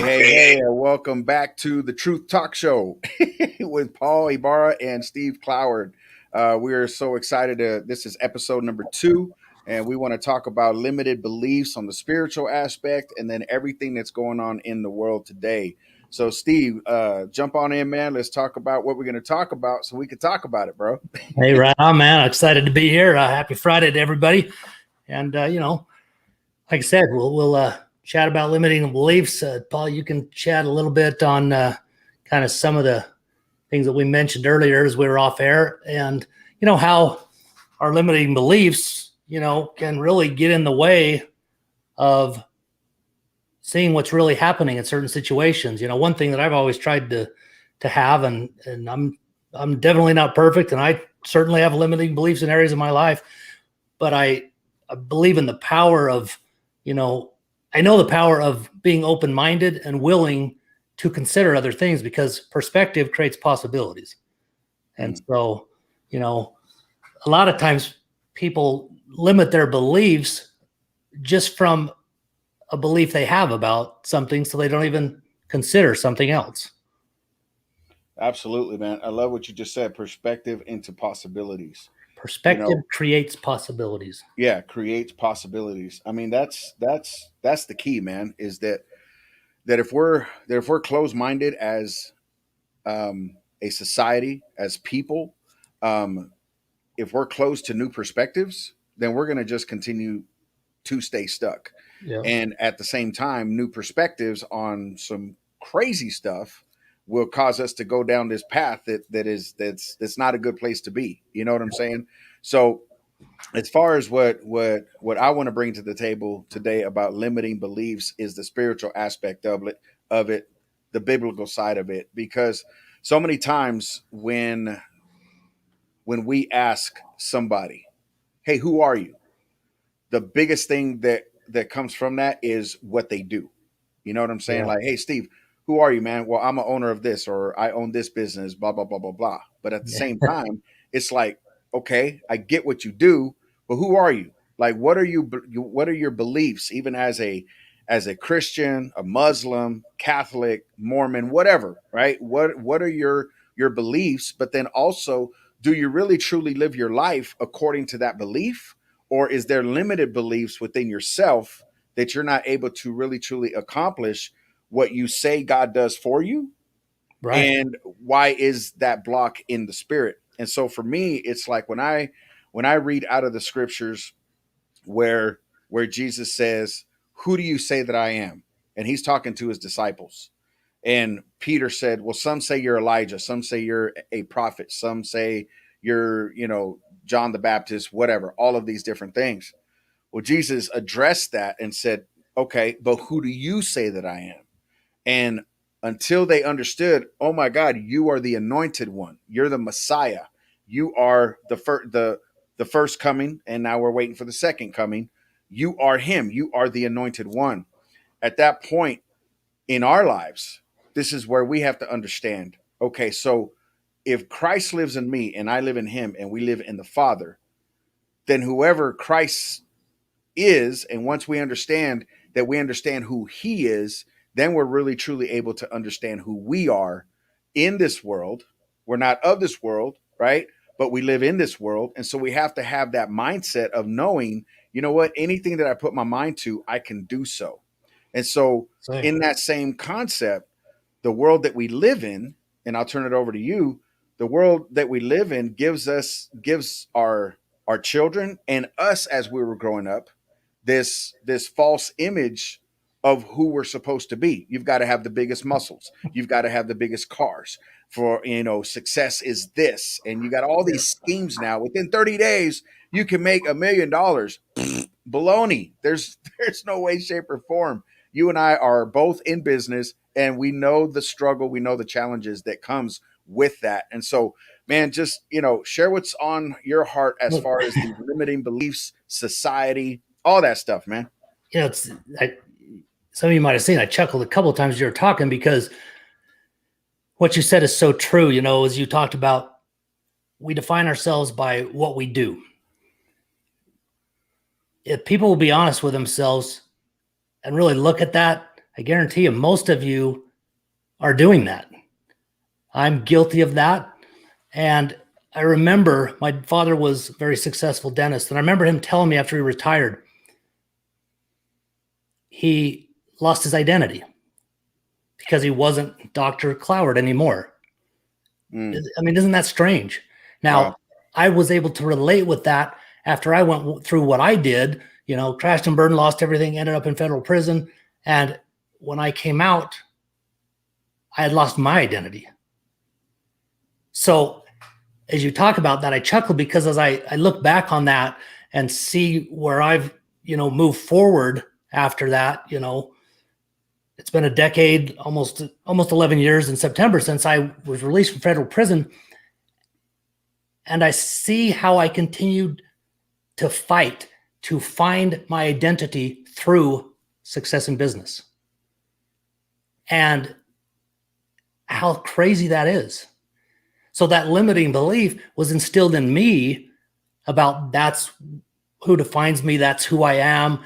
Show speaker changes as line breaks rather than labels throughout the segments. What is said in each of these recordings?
Hey, welcome back to the Truth Talk Show with Paul Ibarra and Steve Cloward. We are so excited. This is episode number 2, and we want to talk about limited beliefs on the spiritual aspect and then everything that's going on in the world today. So, Steve, jump on in, man. Let's talk about what we're going to talk about so we can talk about it, bro.
Hey, right on, man. Excited to be here. Happy Friday to everybody. And, like I said, we'll chat about limiting beliefs. Paul, you can chat a little bit on kind of some of the things that we mentioned earlier as we were off air, and, how our limiting beliefs, can really get in the way of seeing what's really happening in certain situations. One thing that I've always tried to have, and I'm definitely not perfect, and I certainly have limiting beliefs in areas of my life, but I believe in the power of, I know the power of being open-minded and willing to consider other things, because perspective creates possibilities. And so, a lot of times people limit their beliefs just from a belief they have about something, so they don't even consider something else.
Absolutely, man. I love what you just said. Perspective into possibilities.
Perspective creates possibilities.
Yeah, creates possibilities. I mean, that's the key, man. Is that if we're closed minded as a society, as people, if we're closed to new perspectives, then we're going to just continue to stay stuck.
Yeah.
And at the same time, new perspectives on some crazy stuff will cause us to go down this path that's not a good place to be. You know what I'm saying? So as far as what I want to bring to the table today about limiting beliefs is the spiritual aspect of it, the biblical side of it, because so many times when we ask somebody, "Hey, who are you?" the biggest thing that comes from that is what they do. You know what I'm saying?
Yeah.
Like, "Hey, Steve, who are you, man?" "Well, I'm an owner of this, or I own this business, blah, blah, blah, blah, blah." But at the same time, it's like, okay, I get what you do, but who are you? Like, what are your beliefs, even as a Christian, a Muslim, Catholic, Mormon, whatever, right? What are your beliefs? But then also, do you really truly live your life according to that belief? Or is there limited beliefs within yourself that you're not able to really truly accomplish what you say God does for you?
Right.
And why is that block in the spirit? And so for me, it's like when I read out of the scriptures where Jesus says, "Who do you say that I am?" And he's talking to his disciples. And Peter said, "Well, some say you're Elijah, some say you're a prophet, some say you're, John the Baptist, whatever, all of these different things." Well, Jesus addressed that and said, "Okay, but who do you say that I am?" And until they understood, "Oh my God, you are the anointed one. You're the Messiah. You are the first coming, and now we're waiting for the second coming. You are him. You are the anointed one." At that point in our lives, this is where we have to understand, okay, so if Christ lives in me and I live in him and we live in the Father, then whoever Christ is, and once we understand that we understand who he is, then we're really truly able to understand who we are in this world. We're not of this world, right? But we live in this world. And so we have to have that mindset of knowing, you know what, anything that I put my mind to, I can do so. And so in that same concept, the world that we live in, and I'll turn it over to you, the world that we live in gives our children and us as we were growing up this false image of who we're supposed to be. You've got to have the biggest muscles. You've got to have the biggest cars. For, success is this. And you got all these schemes now. Within 30 days, you can make $1 million. Baloney. There's no way, shape, or form. You and I are both in business, and we know the struggle, we know the challenges that comes with that. And so, man, just share what's on your heart as far as the limiting beliefs, society, all that stuff, man.
Some of you might have seen I chuckled a couple of times as you were talking, because what you said is so true. As you talked about, we define ourselves by what we do. If people will be honest with themselves and really look at that I guarantee you, most of you are doing that. I'm guilty of that. And I remember my father was a very successful dentist. And I remember him telling me after he retired, he lost his identity because he wasn't Dr. Cloward anymore. I mean, isn't that strange? Now,
Wow.
I was able to relate with that after I went through what I did, crashed and burned, lost everything, ended up in federal prison. And when I came out, I had lost my identity. So as you talk about that, I chuckle because as I look back on that and see where I've, moved forward after that, it's been a decade, almost 11 years in September since I was released from federal prison. And I see how I continued to fight to find my identity through success in business. And how crazy that is. So that limiting belief was instilled in me about that's who defines me, that's who I am,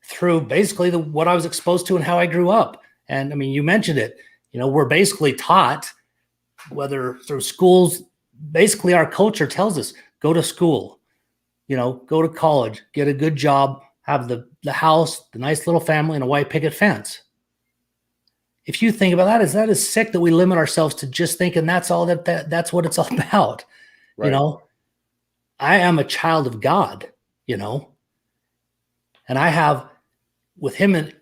through basically what I was exposed to and how I grew up. And I mean, you mentioned it, we're basically taught, whether through schools, basically our culture tells us, go to school, go to college, get a good job, have the house, the nice little family, and a white picket fence. If you think about that is sick that we limit ourselves to just thinking that's all that's what it's all about.
Right.
I am a child of God, and I have with him, and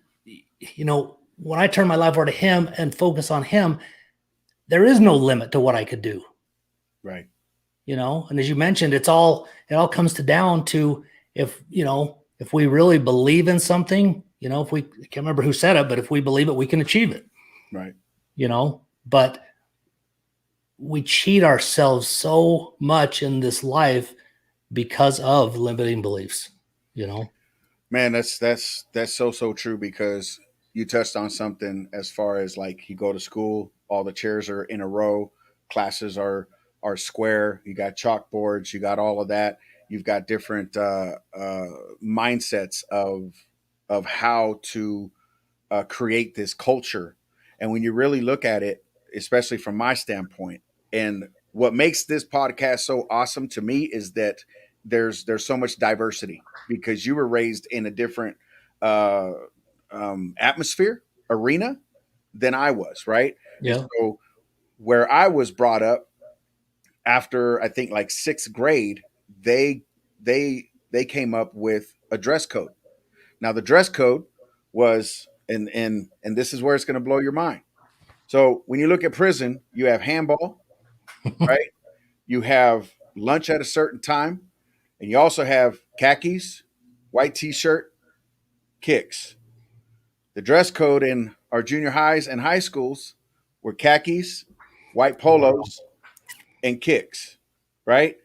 when I turn my life over to him and focus on him, there is no limit to what I could do.
Right.
And as you mentioned, it all comes down to if we really believe in something, if we, I can't remember who said it, but if we believe it, we can achieve it.
Right.
But we cheat ourselves so much in this life because of limiting beliefs,
Man, that's so true, because you touched on something as far as like you go to school, all the chairs are in a row, classes are square, you got chalkboards, you got all of that, you've got different mindsets of how to create this culture. And when you really look at it, especially from my standpoint, and what makes this podcast so awesome to me is that there's so much diversity, because you were raised in a different uh, atmosphere, arena than I was, right? And
Yeah.
so where I was brought up, after I think like sixth grade, they they came up with a dress code. Now the dress code was, and this is where it's going to blow your mind. So when you look at prison, you have handball, right? You have lunch at a certain time, and you also have khakis, white t-shirt, kicks. The dress code in our junior highs and high schools were khakis, white
Wow.
polos, and kicks, right?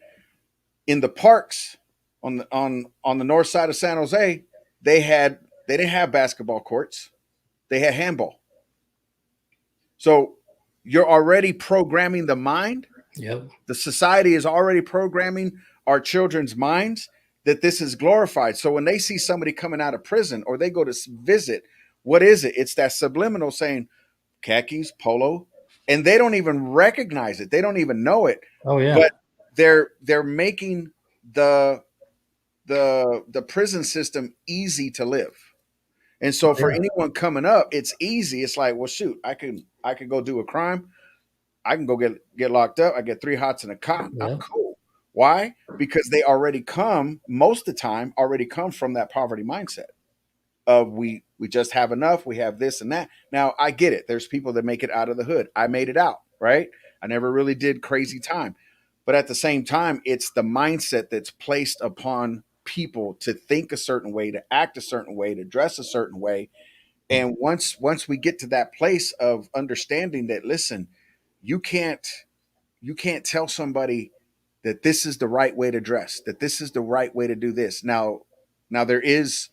In the parks on the north side of San Jose, they didn't have basketball courts. They had handball. So you're already programming the mind.
Yep.
The society is already programming our children's minds that this is glorified. So when they see somebody coming out of prison or they go to visit, what is it? It's that subliminal saying khakis, polo, and they don't even recognize it. They don't even know it.
Oh yeah.
But they're making the the prison system easy to live. And so for
Yeah.
anyone coming up, it's easy. It's like, well, shoot, I can go do a crime. I can go get locked up. I get 3 hots and a cot. I'm
Yeah.
cool. Why? Because they already come, most of the time, already come from that poverty mindset of we just have enough, we have this and that. Now I get it. There's people that make it out of the hood. I made it out, right? I never really did crazy time. But at the same time, it's the mindset that's placed upon people to think a certain way, to act a certain way, to dress a certain way. And once we get to that place of understanding that, listen, you can't you can't tell somebody that this is the right way to dress, that this is the right way to do this. Now there is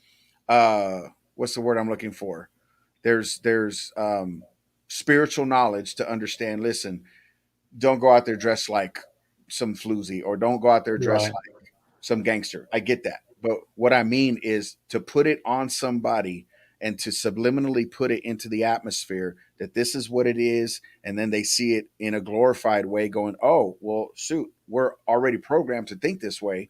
what's the word I'm looking for? There's spiritual knowledge to understand, listen, don't go out there dressed like some floozy, or don't go out there dressed
Right.
like some gangster. I get that. But what I mean is to put it on somebody and to subliminally put it into the atmosphere that this is what it is, and then they see it in a glorified way going, oh, well, shoot, we're already programmed to think this way.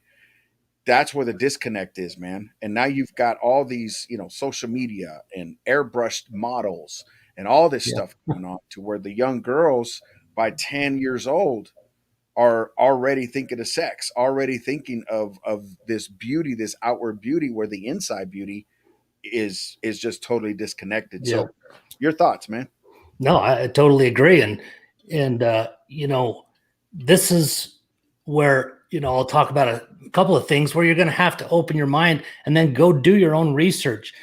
That's where the disconnect is, man. And now you've got all these, social media and airbrushed models and all this
Yeah.
stuff going on, to where the young girls by 10 years old are already thinking of sex, already thinking of this beauty, this outward beauty, where the inside beauty is just totally disconnected.
Yeah.
So your thoughts, man?
No, I totally agree. And this is where, I'll talk about a couple of things where you're going to have to open your mind and then go do your own research,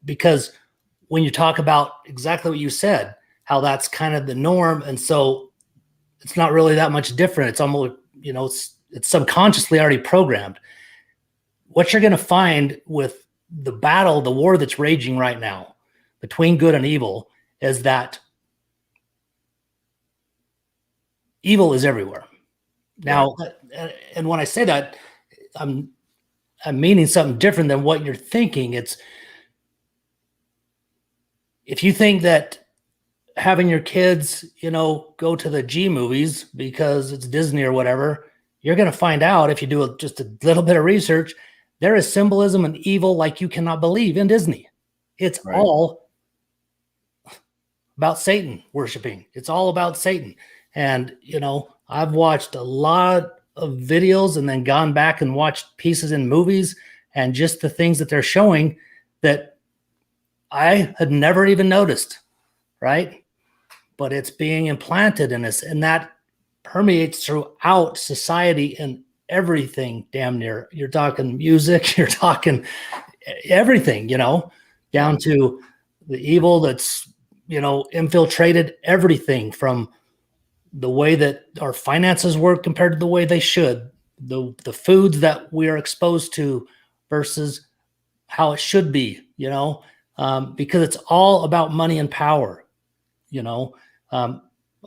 because when you talk about exactly what you said, how that's kind of the norm. And so it's not really that much different. It's almost, it's subconsciously already programmed. What you're going to find with the war that's raging right now between good and evil is that evil is everywhere. Now, and when I say that, I'm meaning something different than what you're thinking. It's, if you think that having your kids, go to the G movies because it's Disney or whatever, you're going to find out, if you do just a little bit of research, there is symbolism and evil like you cannot believe in Disney. It's all about Satan worshiping. It's all about Satan. And, I've watched a lot of videos and then gone back and watched pieces in movies, and just the things that they're showing that I had never even noticed, right? But it's being implanted in us, and that permeates throughout society and everything, damn near. You're talking music, you're talking everything, down to the evil that's, infiltrated everything, from the way that our finances work compared to the way they should, the foods that we are exposed to versus how it should be, because it's all about money and power. I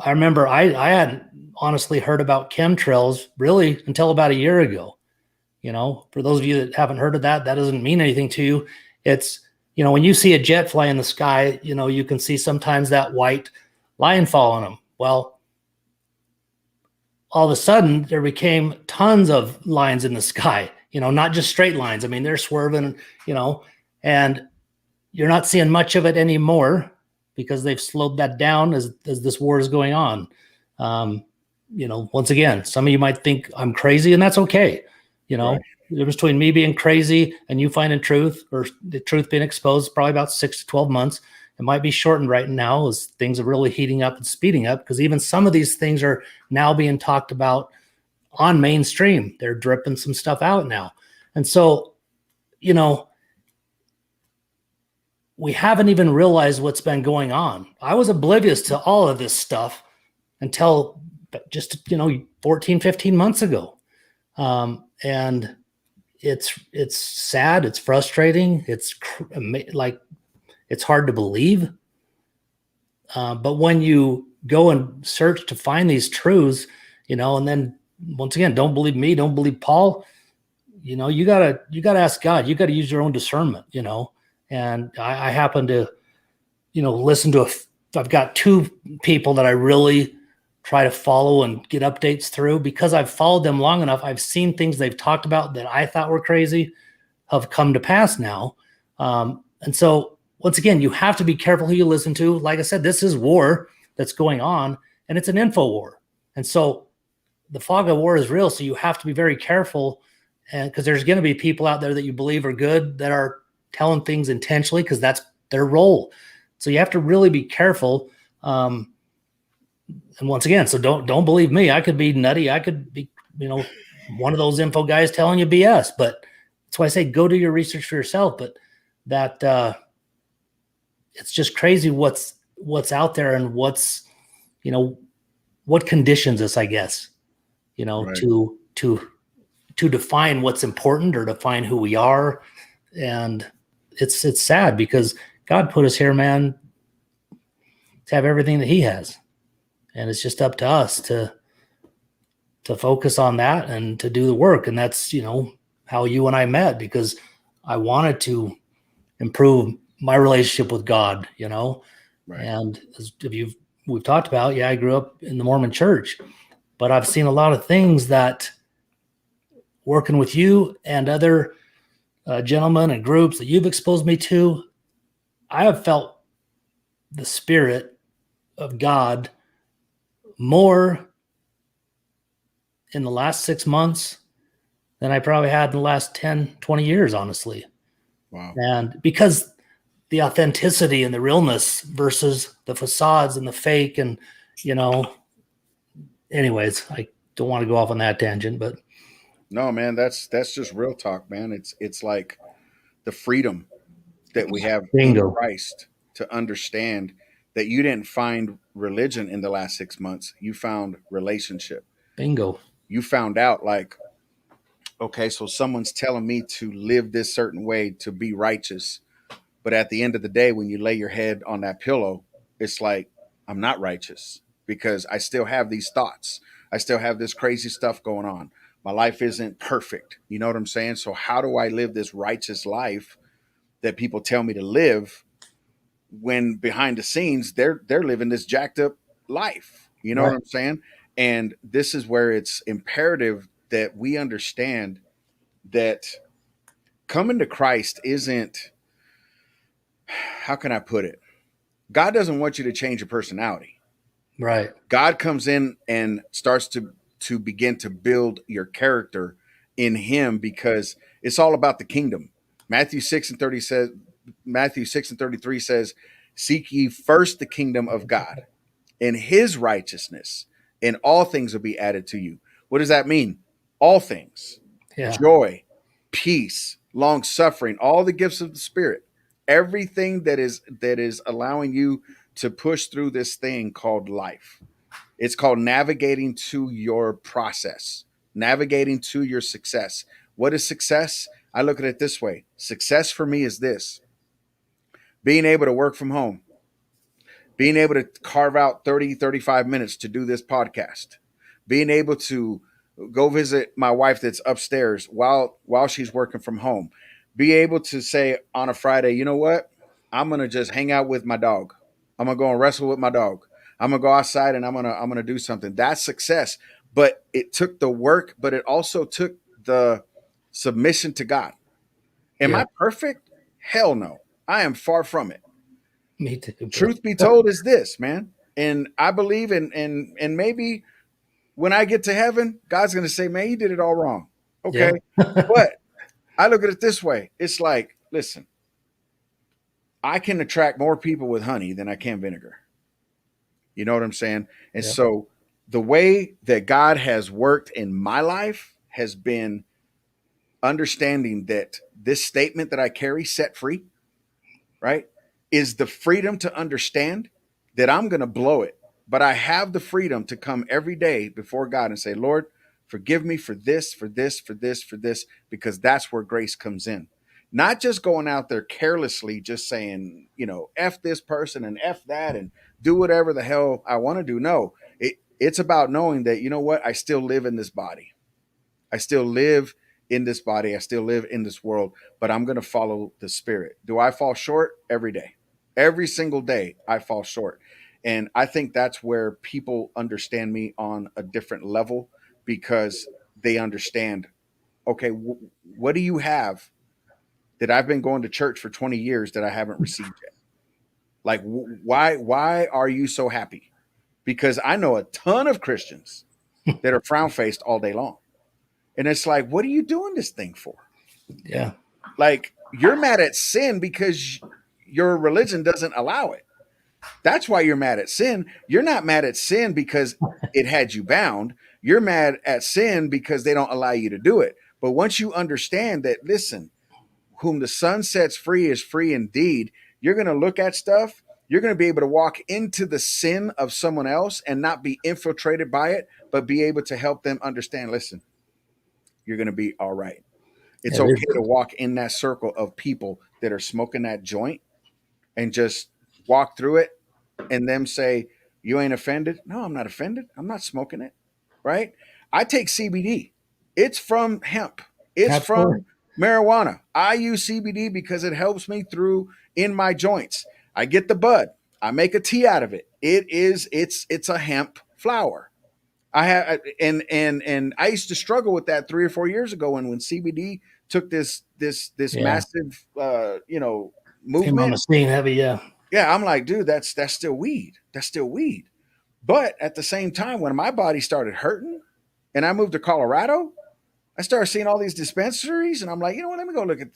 remember I hadn't honestly heard about chemtrails really until about a year ago. For those of you that haven't heard of that, that doesn't mean anything to you. It's, when you see a jet fly in the sky, you can see sometimes that white line fall on them. Well, all of a sudden there became tons of lines in the sky, not just straight lines. I mean, they're swerving, and you're not seeing much of it anymore because they've slowed that down as this war is going on. Once again, some of you might think I'm crazy, and that's okay. The difference between me being crazy and you finding truth, or the truth being exposed, is probably about 6 to 12 months. It might be shortened right now as things are really heating up and speeding up, because even some of these things are now being talked about on mainstream. They're dripping some stuff out now. And so, we haven't even realized what's been going on. I was oblivious to all of this stuff until just, 14, 15 months ago. And it's sad. It's frustrating. It's it's hard to believe. But when you go and search to find these truths, and then once again, don't believe me, don't believe Paul, you gotta ask God. You got to use your own discernment, and I happen to, listen to I've got two people that I really try to follow and get updates through, because I've followed them long enough. I've seen things they've talked about that I thought were crazy have come to pass now. And so once again, you have to be careful who you listen to. Like I said, this is war that's going on, and it's an info war. And so the fog of war is real. So you have to be very careful, and because there's going to be people out there that you believe are good that are telling things intentionally because that's their role. So you have to really be careful. And once again, so don't believe me. I could be nutty. I could be, one of those info guys telling you BS. But that's why I say go do your research for yourself. But that it's just crazy what's out there, and what's, what conditions us, I guess, to define what's important or define who we are. And it's sad, because God put us here, man, to have everything that he has. And it's just up to us to focus on that and to do the work. And that's, how you and I met, because I wanted to improve my relationship with God, you know.
Right.
And as we've talked about, yeah, I grew up in the Mormon church, but I've seen a lot of things that working with you and other gentlemen and groups that you've exposed me to, I have felt the spirit of God more in the last 6 months than I probably had in the last 10, 20 years, honestly.
Wow.
And because the authenticity and the realness versus the facades and the fake, and, you know, anyways, I don't want to go off on that tangent, but
No, man, that's just real talk, man. It's like the freedom that we have in
bingo,
Christ to understand that you didn't find religion in the last 6 months. You found relationship.
bingo.
You found out, like, okay, so someone's telling me to live this certain way to be righteous. But at the end of the day, when you lay your head on that pillow, it's like, I'm not righteous because I still have these thoughts. I still have this crazy stuff going on. My life isn't perfect. You know what I'm saying? So how do I live this righteous life that people tell me to live when behind the scenes they're living this jacked up life? You know what
Right.
I'm saying? And this is where it's imperative that we understand that coming to Christ isn't, how can I put it? God doesn't want you to change your personality.
Right.
God comes in and starts to begin to build your character in him, because it's all about the kingdom. Matthew 6 and 33 says, seek ye first the kingdom of God and his righteousness, and all things will be added to you. What does that mean? All things.
Yeah.
Joy, peace, long suffering, all the gifts of the spirit, everything that is allowing you to push through this thing called life. It's called navigating to your process, navigating to your success. What is success? I look at it this way. Success for me is this: being able to work from home, being able to carve out 30, 35 minutes to do this podcast, being able to go visit my wife that's upstairs while she's working from home, be able to say on a Friday, you know what? I'm going to just hang out with my dog. I'm going to go and wrestle with my dog. I'm going to go outside and I'm going to do something. That's success. But it took the work, but it also took the submission to God. Am
Yeah.
I perfect? Hell no. I am far from it.
Me too, bro.
Truth be told is this, man. And I believe and maybe when I get to heaven, God's going to say, man, you did it all wrong. Okay.
Yeah.
But I look at it this way. It's like, listen, I can attract more people with honey than I can vinegar. You know what I'm saying? And
Yeah.
so the way that God has worked in my life has been understanding that this statement that I carry, set free, right, is the freedom to understand that I'm going to blow it. But I have the freedom to come every day before God and say, Lord, forgive me for this, for this, for this, for this, because that's where grace comes in. Not just going out there carelessly, just saying, F this person and F that and do whatever the hell I want to do. No, it's about knowing that, you know what? I still live in this body. I still live in this body. I still live in this world, but I'm going to follow the spirit. Do I fall short? Every day? Every single day I fall short. And I think that's where people understand me on a different level, because they understand, okay, what do you have that I've been going to church for 20 years that I haven't received yet? Like, why are you so happy? Because I know a ton of Christians that are frown faced all day long. And it's like, what are you doing this thing for?
Yeah.
Like, you're mad at sin because your religion doesn't allow it. That's why you're mad at sin. You're not mad at sin because it had you bound. You're mad at sin because they don't allow you to do it. But once you understand that, listen, whom the Son sets free is free indeed, you're going to look at stuff. You're going to be able to walk into the sin of someone else and not be infiltrated by it, but be able to help them understand, listen, you're going to be all right. It's
It
okay to
is.
walk in that circle of people that are smoking that joint and just walk through it and them say, you ain't offended? No, I'm not offended. I'm not smoking it. Right? I take CBD. It's from hemp. It's
Absolutely.
from marijuana. I use CBD because it helps me through in my joints. I get the bud. I make a tea out of it. It's a hemp flower. I have and I used to struggle with that 3 or 4 years ago when CBD took this
Yeah.
massive
Came on
movement.
the scene heavy. Yeah.
Yeah, I'm like, dude, that's still weed. That's still weed. But at the same time, when my body started hurting and I moved to Colorado, I started seeing all these dispensaries, and I'm like, you know what? Let me go look at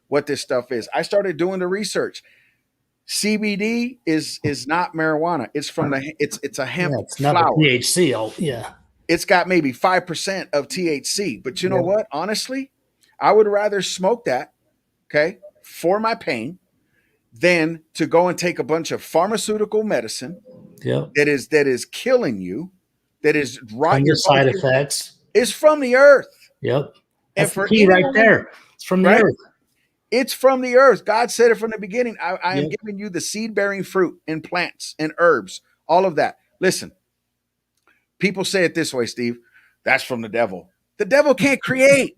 what this stuff is. I started doing the research. CBD is not marijuana. It's from it's a hemp
Yeah. It's not the
flower.
THC. Oh, yeah.
It's got maybe 5% of THC. But you know
Yep.
what? Honestly, I would rather smoke that, okay, for my pain than to go and take a bunch of pharmaceutical medicine
Yep.
that is killing you, that is rot
Tons
your
of side
bones.
effects.
It's from the earth.
Yep.
And
That's the
for
key right
anyone,
there. It's from the
right?
earth.
It's from the earth. God said it from the beginning. I am
Yep.
giving you the seed bearing fruit and plants and herbs, all of that. Listen, people say it this way, Steve. That's from the devil. The devil can't create.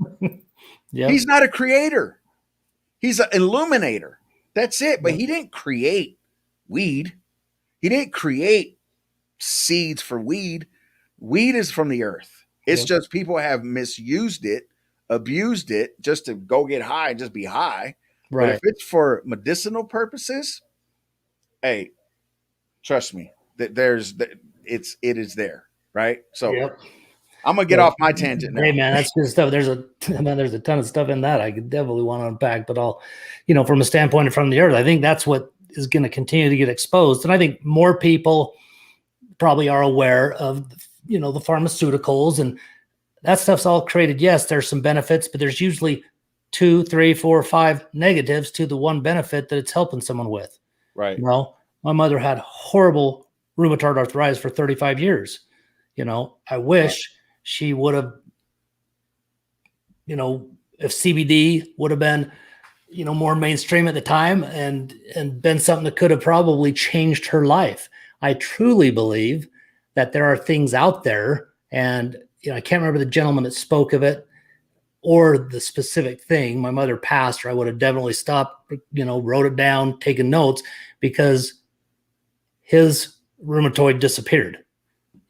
Yep.
He's not a creator. He's an illuminator. That's it. But
Yep.
he didn't create weed. He didn't create seeds for weed. Weed is from the earth. It's
Yep.
just people have misused it, abused it just to go get high and just be high. But
Right.
if it's for medicinal purposes, hey, trust me, that it is there, right? So
Yep.
I'm gonna get
Yeah.
off my tangent now.
Hey man, that's good stuff. There's a ton of stuff in that I could definitely want to unpack, but I'll, from a standpoint of from the earth, I think that's what is going to continue to get exposed. And I think more people probably are aware of, the pharmaceuticals, and that stuff's all created. Yes, there's some benefits, but there's usually 2, 3, 4, 5 negatives to the one benefit that it's helping someone with.
Right.
My mother had horrible rheumatoid arthritis for 35 years. I wish she would have, if CBD would have been, more mainstream at the time and been something that could have probably changed her life. I truly believe that there are things out there, and I can't remember the gentleman that spoke of it or the specific thing. My mother passed, or I would have definitely stopped, wrote it down, taken notes, because his rheumatoid disappeared,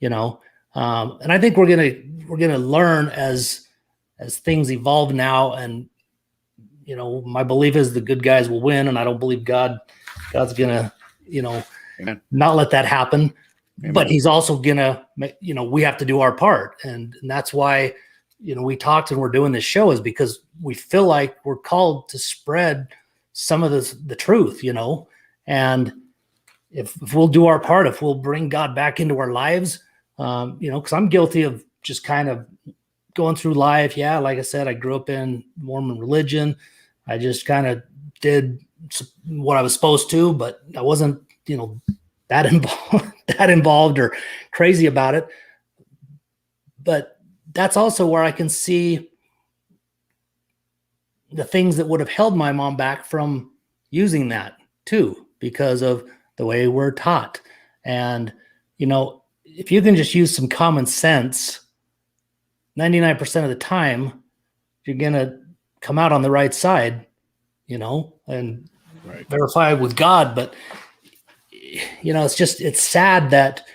and I think we're gonna learn as things evolve now. And my belief is the good guys will win, and I don't believe God's gonna
Amen.
not let that happen.
Amen.
But he's also gonna, we have to do our part, and that's why we talked and we're doing this show, is because we feel like we're called to spread some of the truth, and if we'll do our part, if we'll bring God back into our lives, because I'm guilty of just kind of going through life. Yeah, like I said, I grew up in Mormon religion. I just kind of did what I was supposed to, but I wasn't, that involved or crazy about it. But that's also where I can see the things that would have held my mom back from using that too, because of the way we're taught. And, if you can just use some common sense, 99% of the time, you're going to come out on the right side, and
Right.
verify with God. But, it's sad that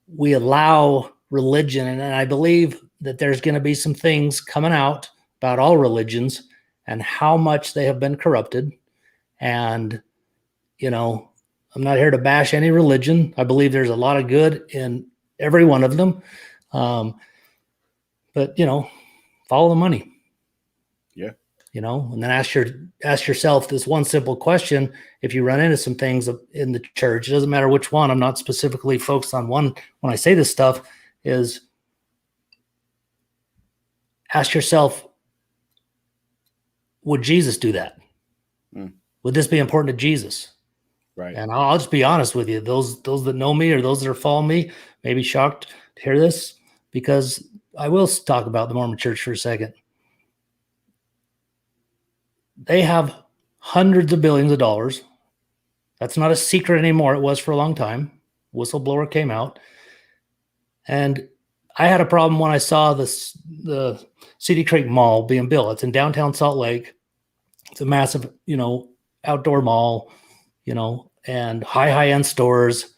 we allow religion. And I believe that there's going to be some things coming out about all religions and how much they have been corrupted. And, I'm not here to bash any religion. I believe there's a lot of good in every one of them. But, follow the money.
Yeah.
And then ask yourself this one simple question. If you run into some things in the church, it doesn't matter which one. I'm not specifically focused on one when I say this stuff, is ask yourself, would Jesus do that? Would this be important to Jesus?
Right.
And I'll just be honest with you. Those that know me or those that are following me may be shocked to hear this, because I will talk about the Mormon Church for a second. They have hundreds of billions of dollars. That's not a secret anymore. It was for a long time. Whistleblower came out. And I had a problem when I saw the City Creek Mall being built. It's in downtown Salt Lake. It's a massive, outdoor mall, and high end stores.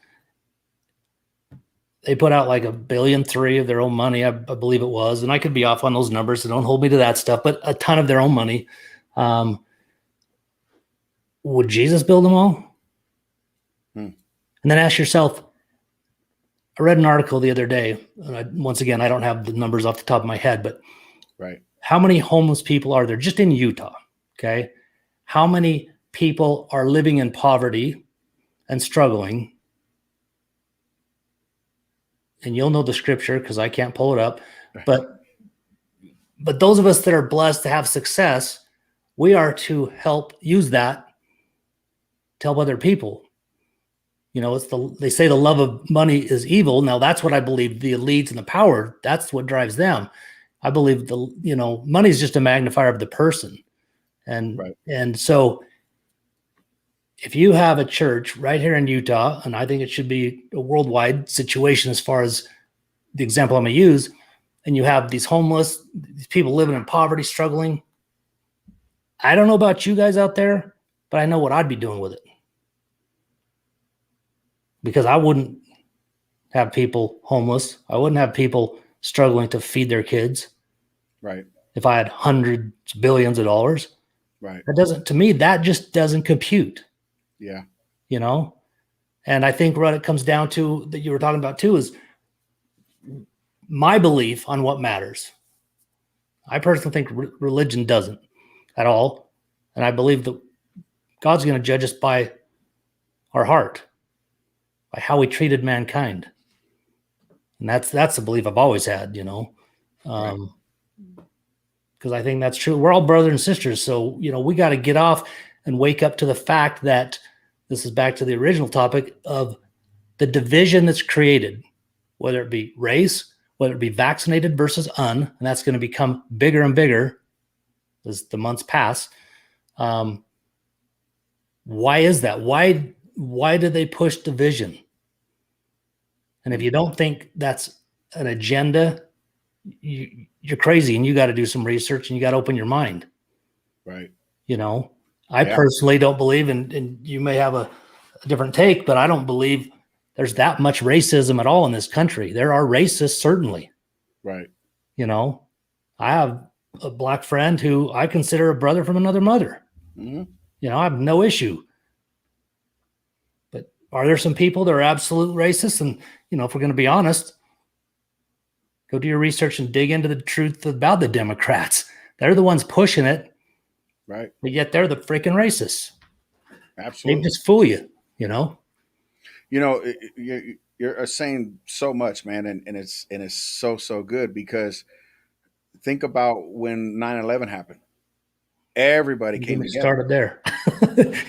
They put out like $1.3 billion of their own money, I believe it was, and I could be off on those numbers, so don't hold me to that stuff. But a ton of their own money. Would Jesus build them all? And then ask yourself. I read an article the other day. Once again, I don't have the numbers off the top of my head, but
right.
How many homeless people are there just in Utah? Okay. How many people are living in poverty and struggling? And you'll know the scripture because I can't pull it up. But those of us that are blessed to have success, we are to help use that to help other people. They say the love of money is evil. Now that's what I believe. The elites and the power, that's what drives them. I believe money is just a magnifier of the person. And so if you have a church right here in Utah, and I think it should be a worldwide situation as far as the example I'm going to use, and you have these homeless, these people living in poverty, struggling. I don't know about you guys out there, but I know what I'd be doing with it. Because I wouldn't have people homeless. I wouldn't have people struggling to feed their kids.
Right.
If I had hundreds, billions of dollars.
Right.
To me, that just doesn't compute.
Yeah.
And I think what it comes down to that you were talking about too is my belief on what matters. I personally think religion doesn't at all. And I believe that God's going to judge us by our heart. By how we treated mankind. And that's the belief I've always had, because I think that's true. We're all brothers and sisters. So, we got to get off and wake up to the fact that this is back to the original topic of the division that's created, whether it be race, whether it be vaccinated versus and that's going to become bigger and bigger as the months pass. Why is that? Why do they push division? And if you don't think that's an agenda, you're crazy, and you got to do some research and you got to open your mind.
Right.
I personally don't believe, and you may have a different take, but I don't believe there's that much racism at all in this country. There are racists, certainly.
Right.
I have a black friend who I consider a brother from another mother. Mm-hmm. I have no issue. But are there some people that are absolute racists? And, if we're going to be honest, go do your research and dig into the truth about the Democrats. They're the ones pushing it.
Right.
But yet they're the freaking racists.
Absolutely.
They just fool you,
You're saying so much, man. And it's so good because think about when 9/11 happened. Everybody came together.
Started there.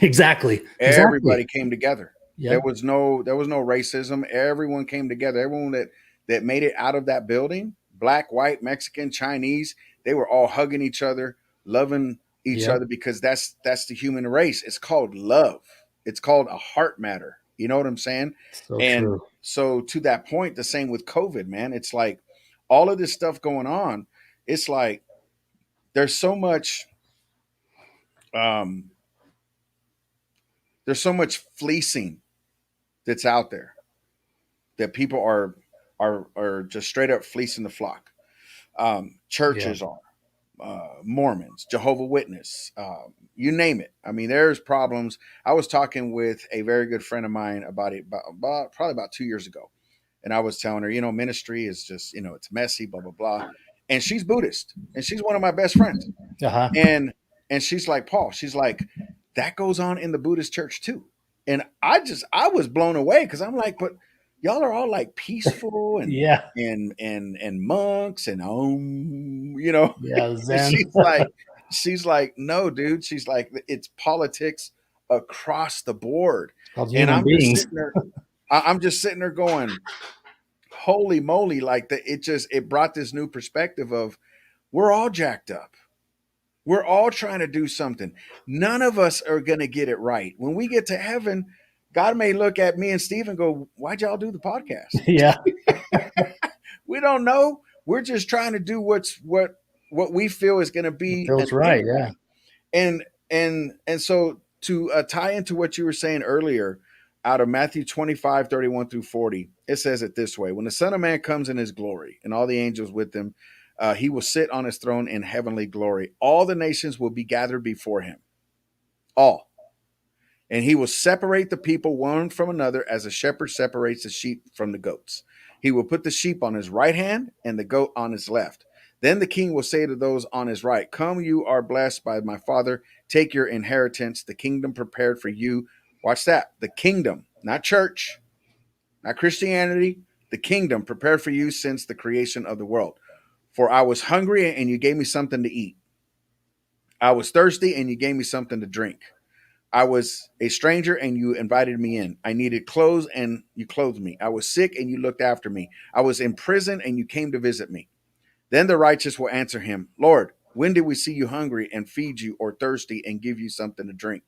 Exactly.
Everybody came together.
Yep.
There was no racism. Everyone came together. Everyone that made it out of that building, black, white, Mexican, Chinese, they were all hugging each other, loving each other because that's the human race. It's called love. It's called a heart matter. You know what I'm saying?
True.
So to that point, the same with COVID, man. It's like all of this stuff going on. It's like there's so much fleecing that's out there that people are just straight up fleecing the flock. Churches are Mormons, Jehovah's Witness, you name it. I mean, there's problems. I was talking with a very good friend of mine about it probably about 2 years ago. And I was telling her, ministry is just, it's messy, blah, blah, blah. And she's Buddhist and she's one of my best friends.
Uh-huh.
And she's like, Paul, she's like, that goes on in the Buddhist church too. And I was blown away because I'm like, but y'all are all like peaceful and and monks and
Zen.
she's like, no, dude. She's like, it's politics across the board. And I'm just sitting there going, holy moly, like it brought this new perspective of we're all jacked up. We're all trying to do something. None of us are going to get it right. When we get to heaven, God may look at me and Steve and go, why'd y'all do the podcast?
Yeah.
We don't know. We're just trying to do what we feel is going to be
feels right. Yeah.
And so to tie into what you were saying earlier, out of Matthew 25:31 through 40, it says it this way: when the Son of Man comes in his glory and all the angels with him, he will sit on his throne in heavenly glory. All the nations will be gathered before him. All. And he will separate the people one from another as a shepherd separates the sheep from the goats. He will put the sheep on his right hand and the goat on his left. Then the king will say to those on his right, "Come, you are blessed by my Father. Take your inheritance, the kingdom prepared for you." Watch that. The kingdom, not church, not Christianity, the kingdom prepared for you since the creation of the world. For I was hungry and you gave me something to eat. I was thirsty and you gave me something to drink. I was a stranger and you invited me in. I needed clothes and you clothed me. I was sick and you looked after me. I was in prison and you came to visit me. Then the righteous will answer him, "Lord, when did we see you hungry and feed you, or thirsty and give you something to drink?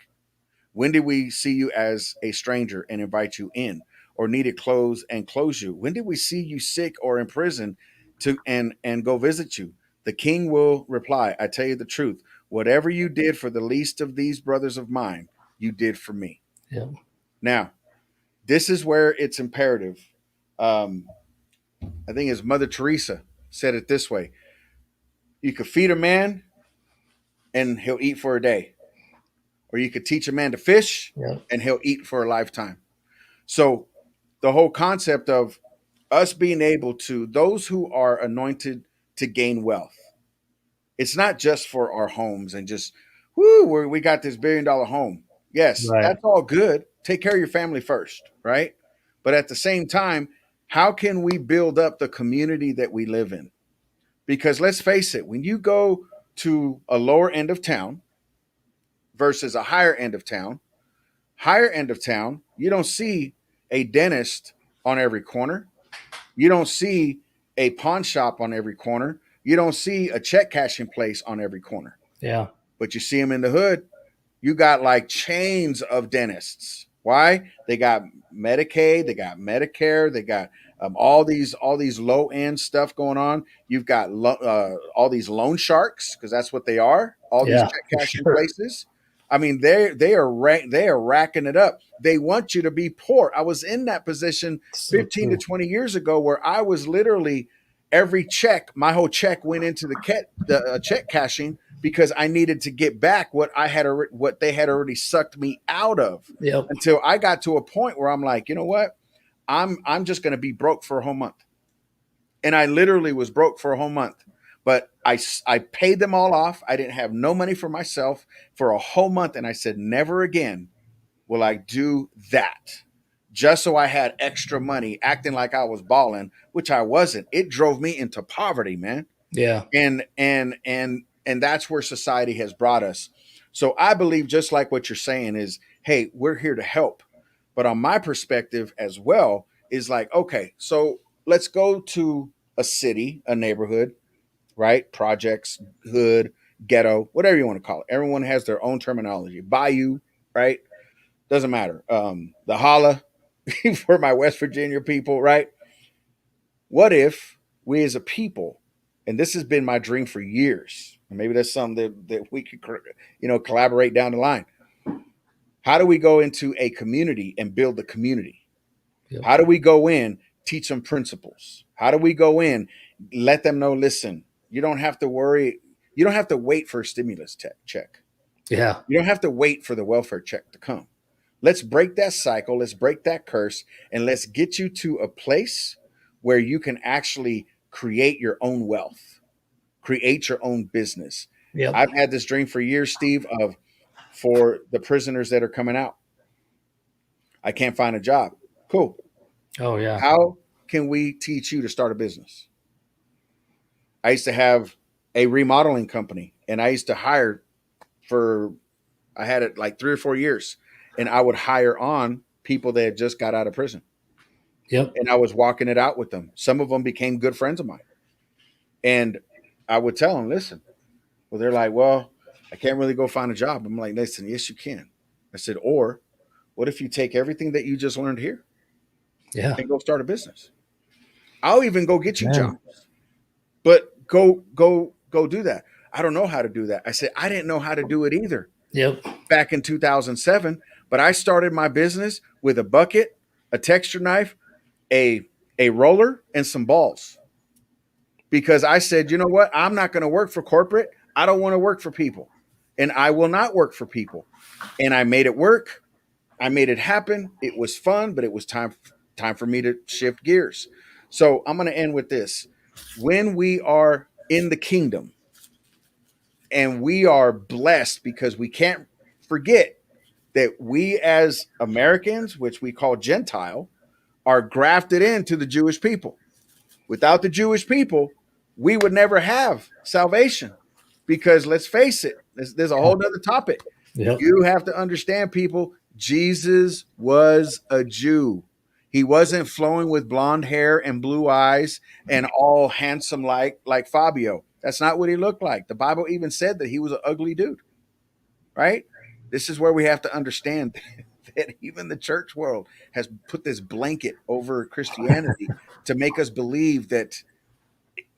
When did we see you as a stranger and invite you in, or needed clothes and clothe you? When did we see you sick or in prison to and go visit you?" The king will reply, "I tell you the truth. Whatever you did for the least of these brothers of mine, you did for me."
Yeah.
Now, this is where it's imperative. Um, I think it's Mother Teresa said it this way: you could feed a man and he'll eat for a day, or you could teach a man to fish
Yeah.
and he'll eat for a lifetime. So the whole concept of us being able to, those who are anointed to gain wealth, it's not just for our homes and just, whoo, we got this $1 billion home. Yes,
Right.
that's all good. Take care of your family first, right? But at the same time, how can we build up the community that we live in? Because let's face it, when you go to a lower end of town versus a higher end of town, you don't see a dentist on every corner. You don't see a pawn shop on every corner. You don't see a check cashing place on every corner,
Yeah.
but you see them in the hood. You got like chains of dentists. Why? They got Medicaid, they got Medicare, they got all these low end stuff going on. You've got all these loan sharks, because that's what they are. All these
Yeah.
check
For
cashing
sure.
places. I mean, they are racking it up. They want you to be poor. I was in that position
So
15 to
true.
20 years ago, where I was literally, every check, my whole check went into the check cashing, because I needed to get back what they had already sucked me out of,
Yep.
until I got to a point where I'm like, you know what? I'm just going to be broke for a whole month. And I literally was broke for a whole month. But I paid them all off. I didn't have no money for myself for a whole month, and I said, never again will I do that. Just so I had extra money, acting like I was balling, which I wasn't. It drove me into poverty, man.
Yeah.
And that's where society has brought us. So I believe, just like what you're saying, is, hey, we're here to help. But on my perspective as well, is like, okay, so let's go to a city, a neighborhood, right? Projects, hood, ghetto, whatever you want to call it. Everyone has their own terminology. Bayou, right? Doesn't matter. The holla for my West Virginia people, right? What if we as a people, and this has been my dream for years, and maybe that's something that we could, collaborate down the line. How do we go into a community and build the community?
Yep.
How do we go in, teach them principles? How do we go in, let them know, listen, you don't have to worry. You don't have to wait for a stimulus check.
Yeah.
You don't have to wait for the welfare check to come. Let's break that cycle. Let's break that curse, and let's get you to a place where you can actually create your own wealth, create your own business.
Yep.
I've had this dream for years, Steve, of, for the prisoners that are coming out. I can't find a job. Cool.
Oh yeah.
How can we teach you to start a business? I used to have a remodeling company, and I used to hire for, I had it like 3 or 4 years, and I would hire on people that had just got out of prison,
Yep.
and I was walking it out with them. Some of them became good friends of mine, and I would tell them, listen, well, they're like, well, I can't really go find a job. I'm like, listen, yes, you can. I said, or what if you take everything that you just learned here
Yeah.
and go start a business? I'll even go get you
Man.
jobs, but go do that. I don't know how to do that. I said, I didn't know how to do it either.
Yep.
back in 2007, but I started my business with a bucket, a texture knife, a roller, and some balls. Because I said, you know what? I'm not going to work for corporate. I don't want to work for people. And I will not work for people. And I made it work. I made it happen. It was fun, but it was time for me to shift gears. So I'm going to end with this. When we are in the kingdom and we are blessed, because we can't forget that we as Americans, which we call Gentile, are grafted into the Jewish people. Without the Jewish people, we would never have salvation, because let's face it, there's a whole other topic.
Yep.
You have to understand, people, Jesus was a Jew. He wasn't flowing with blonde hair and blue eyes and all handsome like Fabio. That's not what he looked like. The Bible even said that he was an ugly dude, right? This is where we have to understand that even the church world has put this blanket over Christianity to make us believe that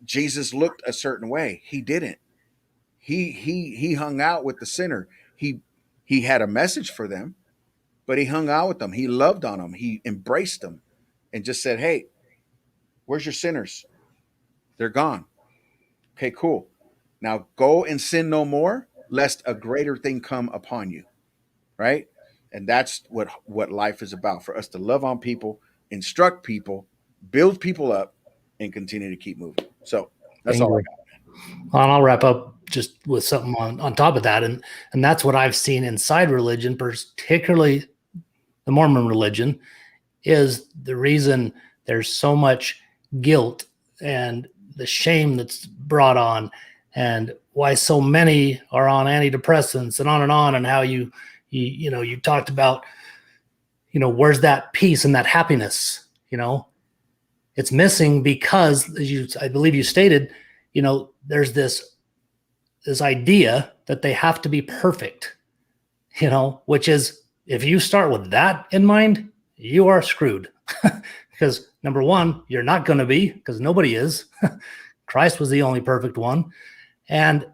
Jesus looked a certain way. He didn't. He hung out with the sinner. He had a message for them, but he hung out with them. He loved on them. He embraced them and just said, "Hey, where's your sinners? They're gone. Okay, cool. Now go and sin no more, lest a greater thing come upon you." Right? And that's what life is about, for us to love on people, instruct people, build people up, and continue to keep moving. So that's all I got.
Well, and I'll wrap up just with something on top of that. And that's what I've seen inside religion, particularly the Mormon religion, is the reason there's so much guilt and the shame that's brought on, and why so many are on antidepressants and on, and how you talked about, where's that peace and that happiness? It's missing because, I believe you stated, there's this idea that they have to be perfect, which is, if you start with that in mind, you are screwed. Because number one, you're not going to be, because nobody is. Christ was the only perfect one. And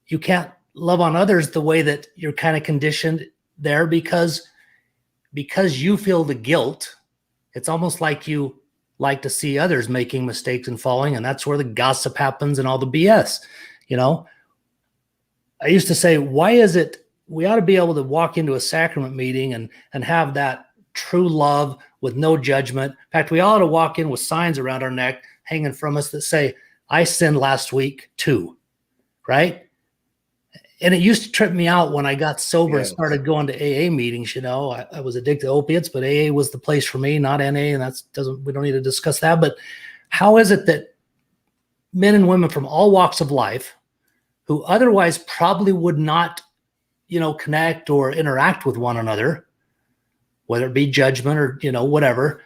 you can't love on others the way that you're kind of conditioned there, because you feel the guilt. It's almost like you like to see others making mistakes and falling, and that's where the gossip happens and all the BS. I used to say, why is it we ought to be able to walk into a sacrament meeting and have that true love with no judgment? In fact, we ought to walk in with signs around our neck hanging from us that say, "I sinned last week too," right? And it used to trip me out when I got sober and started going to AA meetings. I was addicted to opiates, but AA was the place for me, not NA. And we don't need to discuss that. But how is it that men and women from all walks of life, who otherwise probably would not, connect or interact with one another, whether it be judgment or, whatever,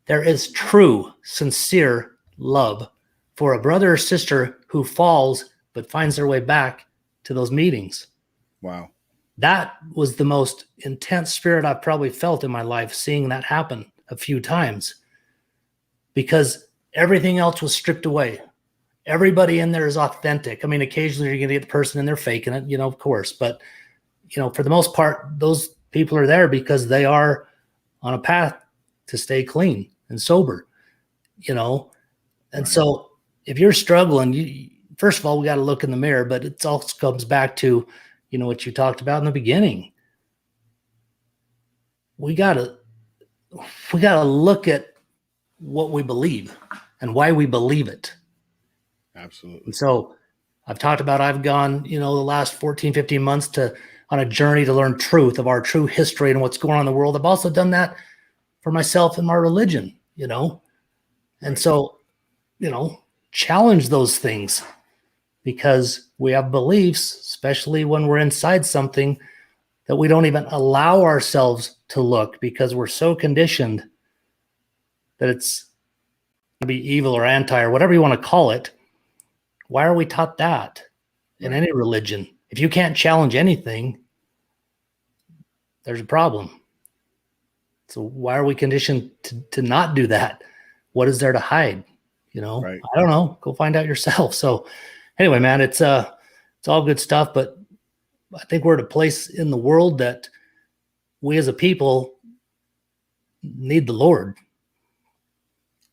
there is true, sincere love for a brother or sister who falls but finds their way back to those meetings.
Wow.
That was the most intense spirit I've probably felt in my life, seeing that happen a few times, because everything else was stripped away. Everybody in there is authentic. I mean, occasionally you're going to get the person in there faking it, of course, but for the most part, those people are there because they are on a path to stay clean and sober, and right. So if you're struggling, first of all, we got to look in the mirror, but it also comes back to, what you talked about in the beginning. We got to look at what we believe and why we believe it.
Absolutely.
And so I've talked about, I've gone, the last 14, 15 months on a journey to learn truth of our true history and what's going on in the world. I've also done that for myself and my religion, and so, challenge those things, because we have beliefs, especially when we're inside something, that we don't even allow ourselves to look, because we're so conditioned that it's going to be evil or anti or whatever you want to call it. Why are we taught that in any religion? If you can't challenge anything, there's a problem. So why are we conditioned to not do that? What is there to hide?
Right.
I don't know. Go find out yourself. So anyway, man, it's all good stuff, but I think we're at a place in the world that we as a people need the Lord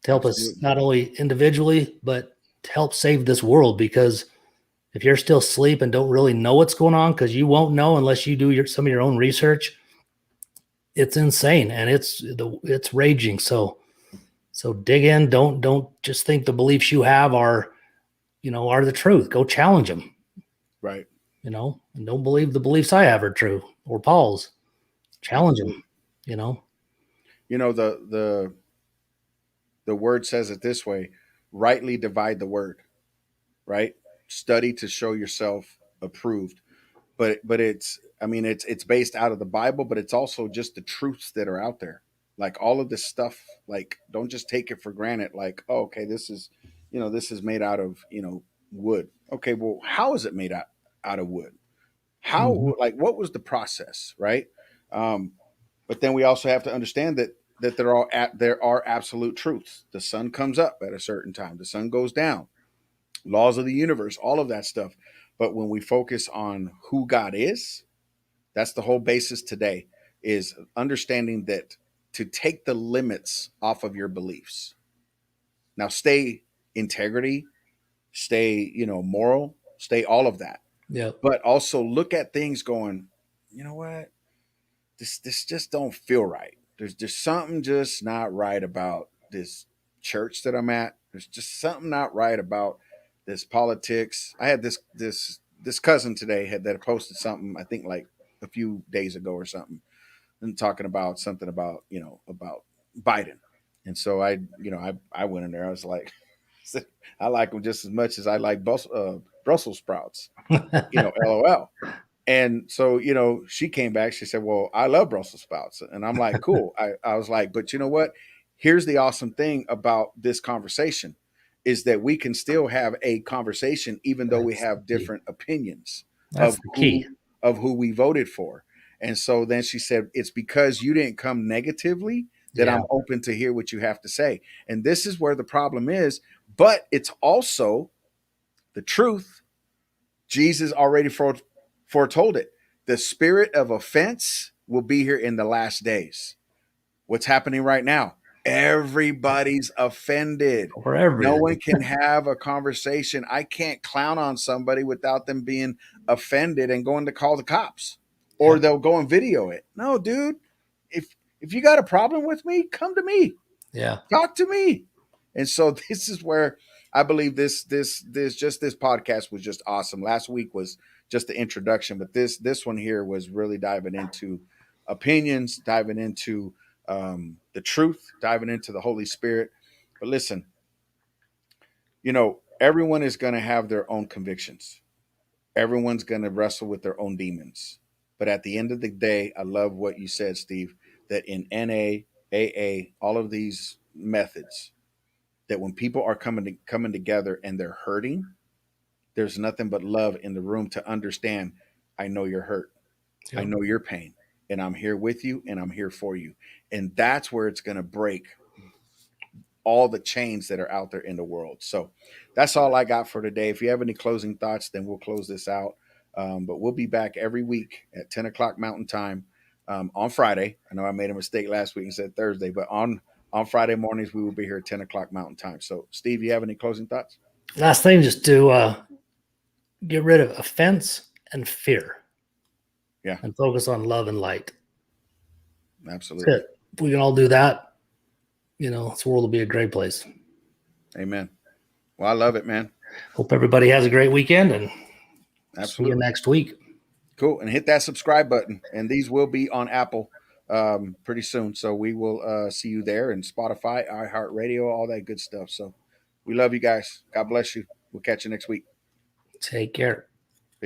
to help us
Absolutely.
not only individually, but to help save this world. Because if you're still asleep and don't really know what's going on, because you won't know unless you do some of your own research, it's insane and it's raging. So dig in. Don't just think the beliefs you have are the truth. Go challenge them.
Right.
And don't believe the beliefs I have are true or Paul's. Challenge them.
Absolutely.
You know.
The word says it this way: rightly divide the word. Right. Study to show yourself approved. But it's, I mean, it's based out of the Bible, but it's also just the truths that are out there. Like all of this stuff, like don't just take it for granted. Like, oh, okay, this is, this is made out of, wood. Okay, well, how is it made out of wood?
Mhm.
How, like, what was the process, right? Um, but then we also have to understand that there are absolute truths. The sun comes up at a certain time. The sun goes down. Laws of the universe, all of that stuff. But when we focus on who God is, that's the whole basis today, is understanding that to take the limits off of your beliefs. Now stay integrity, stay, moral, stay all of that.
Yep.
But also look at things going, you know what? This just don't feel right. There's just something just not right about this church that I'm at. There's just something not right about this politics. I had this cousin today that posted something, I think like a few days ago or something, and talking about something about about Biden. And so I went in there. I was like, I like him just as much as I like Brussels sprouts. LOL. And so, she came back. She said, "Well, I love Brussels sprouts." And I'm like, "Cool." I was like, "But you know what? Here's the awesome thing about this conversation is that we can still have a conversation even though we
That's
have
the key.
different opinions
That's
of
the key.
who we voted for." And so then she said, "It's because you didn't come negatively that
Yeah.
I'm open to hear what you have to say." And this is where the problem is, but it's also the truth. Jesus already foretold it. The spirit of offense will be here in the last days. What's happening right now? Everybody's offended.
For
No
everything.
one can have a conversation. I can't clown on somebody without them being offended and going to call the cops, or
Yep.
they'll go and video it. No, dude. If you got a problem with me, come to me.
Yeah.
Talk to me. And so this is where I believe this podcast was just awesome. Last week was just the introduction, but this one here was really diving into opinions, diving into the truth, diving into the Holy Spirit. But listen, everyone is going to have their own convictions. Everyone's going to wrestle with their own demons. But at the end of the day, I love what you said, Steve, that in NA, AA, all of these methods, that when people are coming together and they're hurting, there's nothing but love in the room to understand. I know you're hurt. I
Yep.
know your pain, and I'm here with you, and I'm here for you. And that's where it's going to break all the chains that are out there in the world. So that's all I got for today. If you have any closing thoughts, then we'll close this out. But we'll be back every week at 10 o'clock Mountain Time on Friday. I know I made a mistake last week and said Thursday, but on Friday mornings, we will be here at 10 o'clock Mountain Time. So, Steve, you have any closing thoughts?
Last thing, just to get rid of offense and fear
Yeah,
and focus on love and light. That's
absolutely.
it. If we can all do that, this world will be a great place.
Amen. Well, I love it, man.
Hope everybody has a great weekend and see you
Absolutely.
next week.
Cool. And hit that subscribe button. And these will be on Apple pretty soon. So we will see you there, and Spotify, iHeartRadio, all that good stuff. So we love you guys. God bless you. We'll catch you next week.
Take care.